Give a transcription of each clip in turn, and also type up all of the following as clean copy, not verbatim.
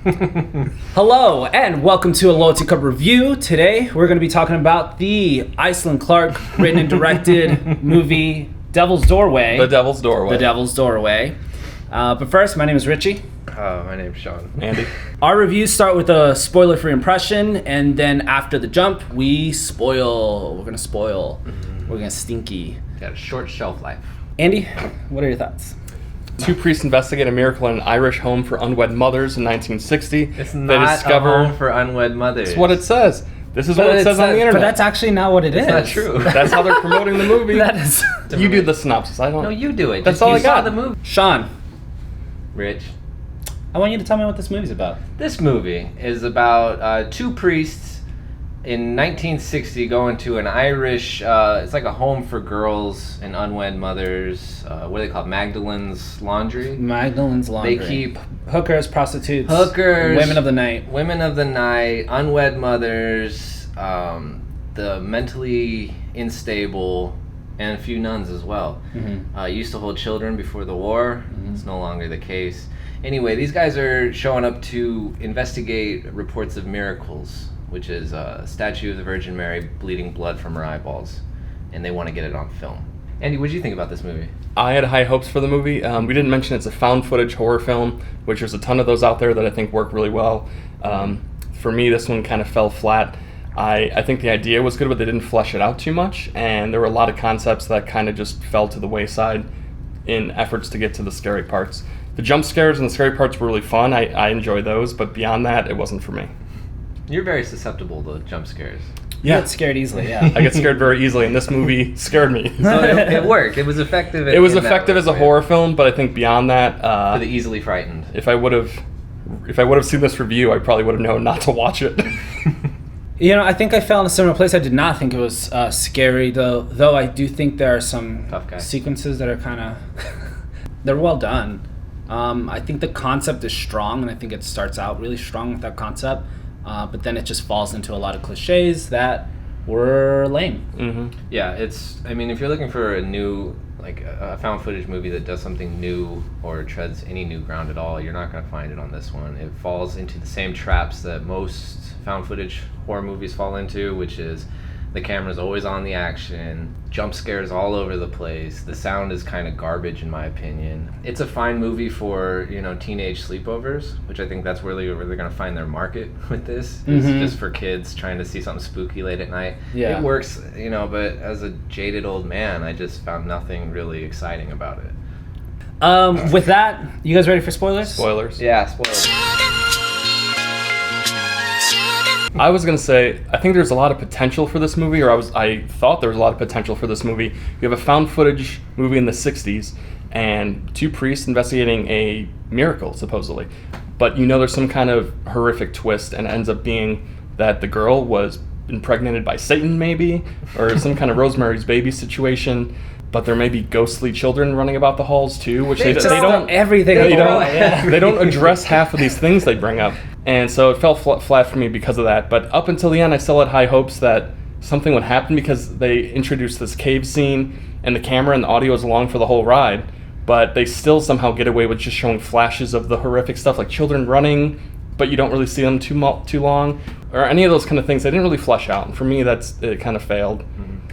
Hello, and welcome to a Loyalty Cup review. Today, we're going to be talking about the Aislinn Clarke written and directed movie Devil's Doorway. The Devil's Doorway. The Devil's Doorway. But first, my name is Richie. My name's Sean. Andy. Our reviews start with a spoiler-free impression, and then after the jump, we spoil. We're going to spoil. We're going to stinky. Got a short shelf life. Andy, what are your thoughts? Two priests investigate a miracle in an Irish home for unwed mothers in 1960. It's not a home for unwed mothers. That's what it says. This is what it says on the internet. But that's actually not what it is. It's not true. That's how they're promoting the movie. That is. You do the synopsis. I don't. No, you do it. That's all I got. You saw the movie. Sean, Rich. I want you to tell me what this movie's about. This movie is about two priests in 1960 going to an Irish, it's like a home for girls and unwed mothers. What do they call it? Magdalene's Laundry? Magdalene's Laundry. They keep hookers, prostitutes, women of the night, unwed mothers, the mentally unstable, and a few nuns as well. Used to hold children before the war. It's no longer the case. Anyway, these guys are showing up to investigate reports of miracles, which is a statue of the Virgin Mary bleeding blood from her eyeballs, and they want to get it on film. Andy, what did you think about this movie? I had high hopes for the movie. We didn't mention it's a found footage horror film, which there's a ton of those out there that I think work really well. For me, this one kind of fell flat. I think the idea was good, but they didn't flesh it out too much, and there were a lot of concepts that kind of just fell to the wayside in efforts to get to the scary parts. The jump scares and the scary parts were really fun. I enjoy those, but beyond that, it wasn't for me. You're very susceptible to jump scares. You get scared easily, yeah. I get scared very easily, and this movie scared me. So it worked. It was effective. It was effective as a horror film, but I think beyond that, for the easily frightened. If I would have seen this review, I probably would have known not to watch it. You know, I think I fell in a similar place. I did not think it was scary, though I do think there are some sequences that are kind of they're well done. I think the concept is strong, and I think it starts out really strong with that concept. But then it just falls into a lot of cliches that were lame. Yeah, I mean, if you're looking for a new, like a found footage movie that does something new or treads any new ground at all, you're not going to find it on this one. It falls into the same traps that most found footage horror movies fall into, which is the camera's always on the action, jump scares all over the place, the sound is kind of garbage in my opinion. It's a fine movie for, teenage sleepovers, which I think that's where they're going to find their market with this. It's just for kids trying to see something spooky late at night. Yeah. It works, but as a jaded old man, I just found nothing really exciting about it. With that, you guys ready for spoilers? Spoilers. Yeah, spoilers. I was going to say, I think there's a lot of potential for this movie, I thought there was a lot of potential for this movie. You have a found footage movie in the 60s, and two priests investigating a miracle, supposedly. But there's some kind of horrific twist, and it ends up being that the girl was impregnated by Satan, maybe, or some kind of Rosemary's Baby situation. But there may be ghostly children running about the halls too, which they don't. Everything. They don't address half of these things they bring up, and so it fell flat for me because of that. But up until the end, I still had high hopes that something would happen because they introduced this cave scene, and the camera and the audio is along for the whole ride. But they still somehow get away with just showing flashes of the horrific stuff, like children running, but you don't really see them too long, or any of those kind of things. They didn't really flesh out, and for me, it kind of failed.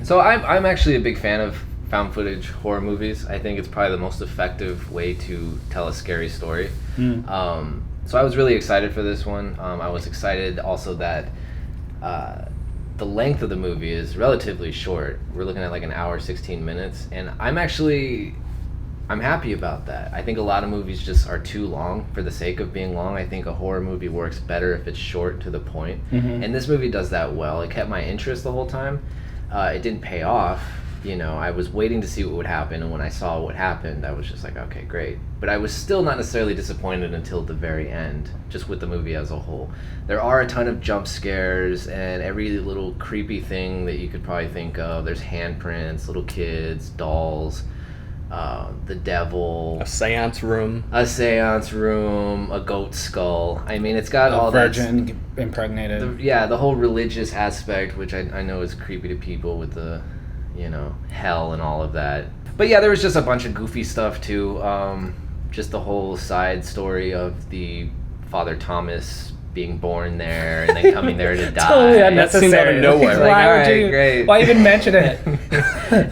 So I'm actually a big fan of found footage horror movies. I think it's probably the most effective way to tell a scary story. So I was really excited for this one. I was excited also that the length of the movie is relatively short. We're looking at like an hour, 16 minutes, and I'm happy about that. I think a lot of movies just are too long for the sake of being long. I think a horror movie works better if it's short to the point. And this movie does that well. It kept my interest the whole time. It didn't pay off. I was waiting to see what would happen, and when I saw what happened, I was just like, okay, great. But I was still not necessarily disappointed until the very end, just with the movie as a whole. There are a ton of jump scares, and every little creepy thing that you could probably think of. There's handprints, little kids, dolls, the devil. A seance room, a goat skull. I mean, it's got all that. Virgin impregnated. The whole religious aspect, which I know is creepy to people with the hell and all of that. But yeah, there was just a bunch of goofy stuff too. Just the whole side story of the Father Thomas being born there and then coming there to die. Totally That seemed out of nowhere. Like, Why all would right, you? great. Why even mention it?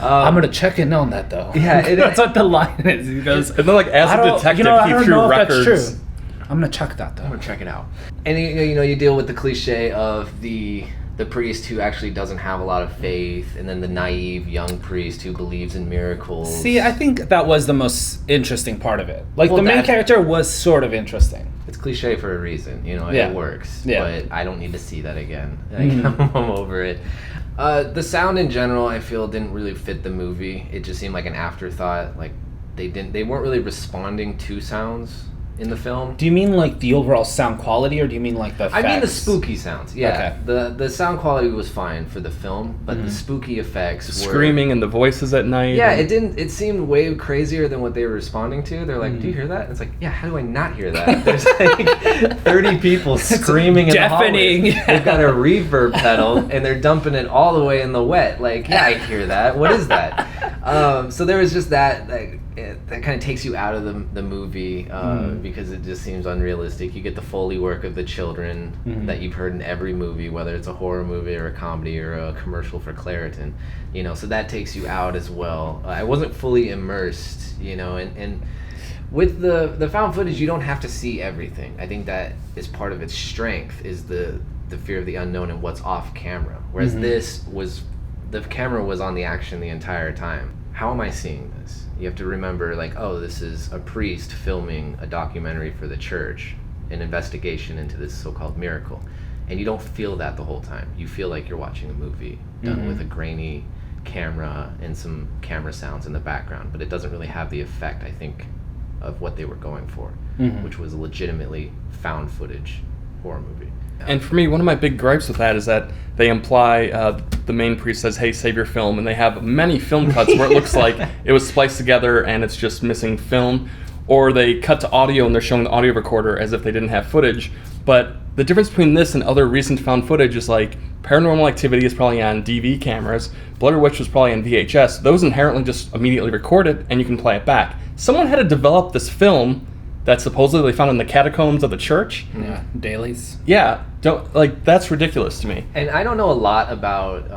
I'm gonna check in on that though. Yeah, that's what the line is. He goes, And then, like, as I a don't- detective, you know, I he don't threw know if records. that's true. I'm gonna check that though. I'm gonna check it out. And you deal with the cliche of the priest who actually doesn't have a lot of faith, and then the naive young priest who believes in miracles. See, I think that was the most interesting part of it. Like, Well, the main that's- character was sort of interesting. It's cliche for a reason, Yeah. it works. Yeah. But I don't need to see that again. Like, I'm over it. The sound in general, I feel, didn't really fit the movie. It just seemed like an afterthought. Like they weren't really responding to sounds in the film. Do you mean like the overall sound quality, or do you mean like the effects? I mean the spooky sounds. Yeah. Okay. The sound quality was fine for the film, but the spooky effects were Screaming and the voices at night. Yeah, and- it seemed way crazier than what they were responding to. They're like, "Do you hear that?" And it's like, "Yeah, how do I not hear that?" There's like 30 people screaming in the deafening. hallways. They've got a reverb pedal and they're dumping it all the way in the wet. Like, yeah, I hear that. What is that? So there was just that that kind of takes you out of the movie because it just seems unrealistic. You get the Foley work of the children that you've heard in every movie, whether it's a horror movie or a comedy or a commercial for Claritin. So that takes you out as well. I wasn't fully immersed, and with the found footage, you don't have to see everything. I think that is part of its strength, is the fear of the unknown and what's off camera. Whereas the camera was on the action the entire time. How am I seeing this? You have to remember, like, oh, this is a priest filming a documentary for the church, an investigation into this so-called miracle. And you don't feel that the whole time. You feel like you're watching a movie done with a grainy camera and some camera sounds in the background, but it doesn't really have the effect, I think, of what they were going for, which was a legitimately found footage horror movie. And for me, one of my big gripes with that is that they imply the main priest says, "Hey, save your film," and they have many film cuts where it looks like it was spliced together and it's just missing film, or they cut to audio and they're showing the audio recorder as if they didn't have footage. But the difference between this and other recent found footage is like Paranormal Activity is probably on DV cameras, Blair Witch was probably on VHS. Those inherently just immediately recorded and you can play it back. Someone had to develop this film that supposedly they found in the catacombs of the church. Yeah, dailies. Yeah, that's ridiculous to me. And I don't know a lot about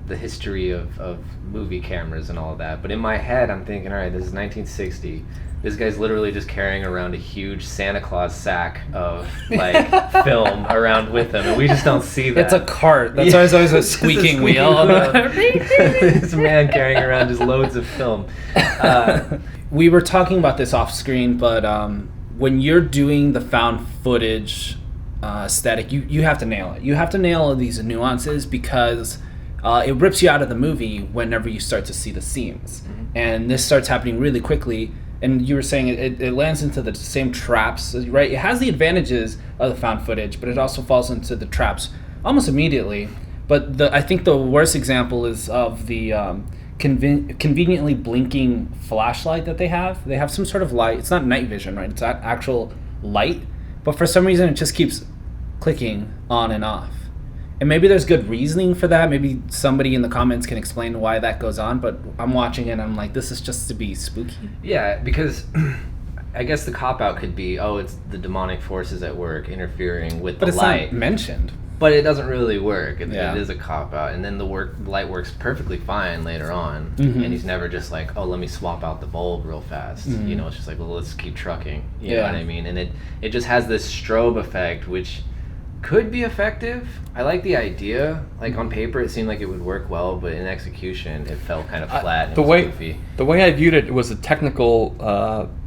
the history of movie cameras and all of that, but in my head I'm thinking, all right, this is 1960. This guy's literally just carrying around a huge Santa Claus sack of like film around with him, and we just don't see that. It's a cart. That's always a squeaking wheel. This man carrying around just loads of film. We were talking about this off screen, but when you're doing the found footage aesthetic, you have to nail it. You have to nail these nuances because it rips you out of the movie whenever you start to see the seams. And this starts happening really quickly. And you were saying it lands into the same traps, right? It has the advantages of the found footage, but it also falls into the traps almost immediately. But I think the worst example is of the conveniently blinking flashlight that they have. They have some sort of light. It's not night vision, right? It's not actual light. But for some reason, it just keeps clicking on and off. And maybe there's good reasoning for that. Maybe somebody in the comments can explain why that goes on. But I'm watching it and I'm like, this is just to be spooky. Yeah, because I guess the cop-out could be, oh, it's the demonic forces at work interfering with the light. But it's not mentioned. But it doesn't really work. It Yeah. is a cop-out. And then the light works perfectly fine later on. And he's never just like, oh, let me swap out the bulb real fast. It's just like, well, let's keep trucking. You know what I mean? And it just has this strobe effect, which could be effective. I like the idea. Like on paper, it seemed like it would work well, but in execution, it felt kind of flat and goofy. The way I viewed it was a technical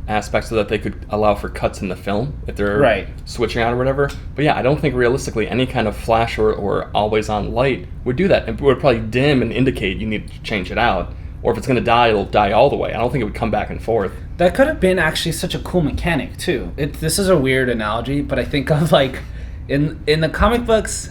aspect so that they could allow for cuts in the film if they're switching out or whatever. But yeah, I don't think realistically any kind of flash or always on light would do that. It would probably dim and indicate you need to change it out. Or if it's going to die, it'll die all the way. I don't think it would come back and forth. That could have been actually such a cool mechanic too. This is a weird analogy, but I think of like in the comic books,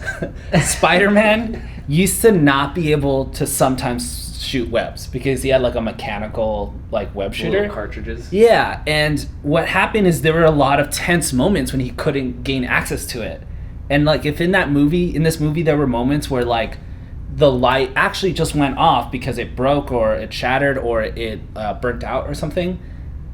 Spider-Man used to not be able to sometimes shoot webs because he had like a mechanical like web shooter. Little cartridges. Yeah, and what happened is there were a lot of tense moments when he couldn't gain access to it. And like if in this movie there were moments where like the light actually just went off because it broke or it shattered or it burnt out or something,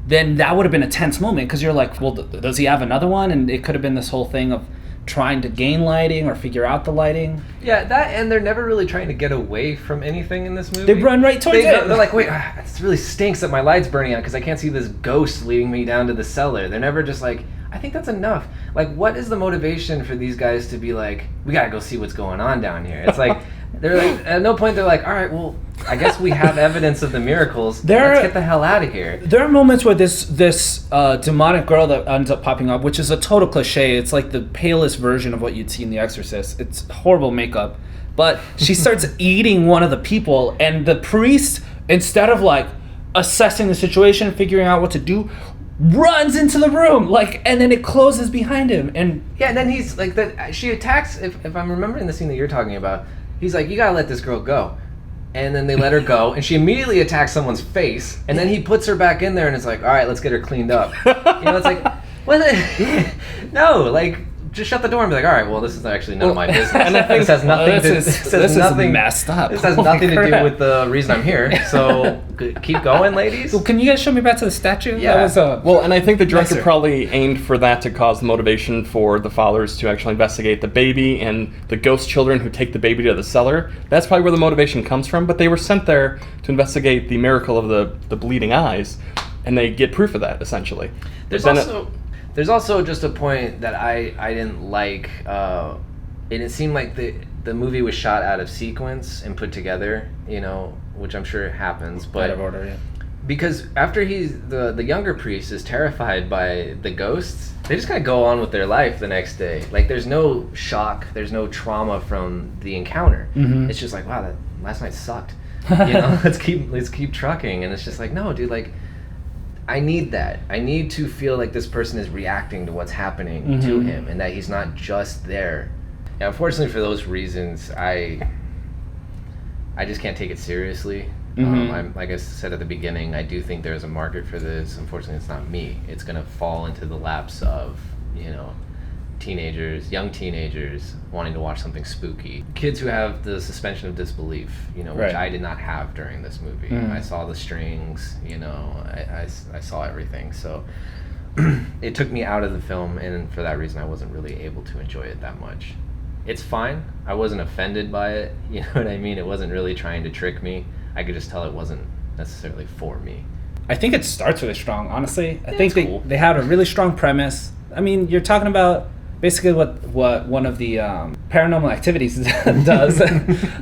then that would have been a tense moment because you're like, well, does he have another one? And it could have been this whole thing of trying to gain lighting or figure out the lighting. Yeah, that, and they're never really trying to get away from anything in this movie. They run right towards it. They're like, wait, it really stinks that my light's burning out because I can't see this ghost leading me down to the cellar. They're never just like, I think that's enough. Like, what is the motivation for these guys to be like, we gotta go see what's going on down here? It's like, they're like, at no point they're like, all right, well, I guess we have evidence of the miracles. Let's get the hell out of here. There are moments where this demonic girl that ends up popping up, which is a total cliche. It's like the palest version of what you'd see in The Exorcist. It's horrible makeup. But she starts eating one of the people, and the priest, instead of like assessing the situation, figuring out what to do, runs into the room, like, and then it closes behind him. And yeah, and then he's like, she attacks, if I'm remembering the scene that you're talking about, he's like, you gotta let this girl go. And then they let her go, and she immediately attacks someone's face, and then he puts her back in there, and it's like, all right, let's get her cleaned up. It's like, what? No, like, just shut the door and be like, all right, well, this is actually none of my business. And I think this has nothing this is messed up. This has nothing to do with the reason I'm here. So keep going, ladies. Well, can you guys show me back to the statue? Yeah. That was well, and I think the director probably aimed for that to cause the motivation for the fathers to actually investigate the baby and the ghost children who take the baby to the cellar. That's probably where the motivation comes from. But they were sent there to investigate the miracle of the bleeding eyes, and they get proof of that, essentially. There's also just a point that I didn't like, and it seemed like the movie was shot out of sequence and put together, which I'm sure happens, but out of order, yeah. Because after the younger priest is terrified by the ghosts, they just kind of go on with their life the next day. Like, there's no shock, there's no trauma from the encounter. Mm-hmm. It's just like, wow, that last night sucked. Let's keep trucking, and it's just like, no, dude, like, I need that. I need to feel like this person is reacting to what's happening to him, and that he's not just there. And unfortunately, for those reasons, I just can't take it seriously. I'm, like I said at the beginning, I do think there's a market for this. Unfortunately, it's not me. It's gonna fall into the laps of, young teenagers wanting to watch something spooky. Kids who have the suspension of disbelief, which I did not have during this movie. I saw the strings, I saw everything. So it took me out of the film, and for that reason, I wasn't really able to enjoy it that much. It's fine. I wasn't offended by it. You know what I mean? It wasn't really trying to trick me. I could just tell it wasn't necessarily for me. I think it starts really strong, honestly. I think they had a really strong premise. I mean, you're talking about basically what one of the Paranormal Activities does,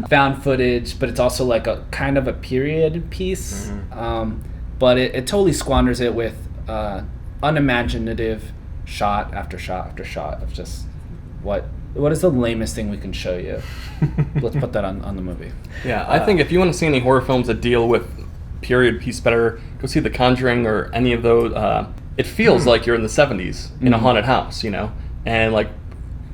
found footage, but it's also like a kind of a period piece. But it totally squanders it with unimaginative shot after shot after shot of just what is the lamest thing we can show you. Let's put that on the movie. Yeah, I think if you want to see any horror films that deal with period piece better, go see The Conjuring or any of those. It feels like you're in the 70s in a haunted house, and like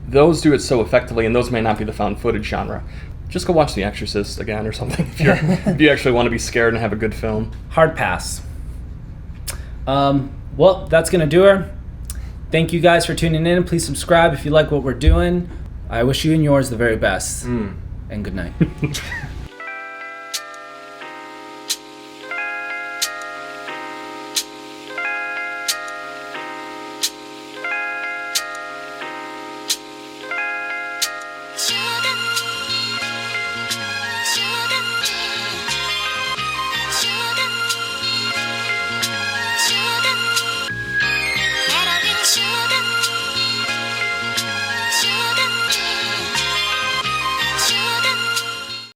those do it so effectively, and those may not be the found footage genre. Just go watch The Exorcist again or something if you actually want to be scared and have a good film. Hard pass. Well, that's gonna do her. Thank you guys for tuning in. Please subscribe if you like what we're doing. I wish you and yours the very best. And good night.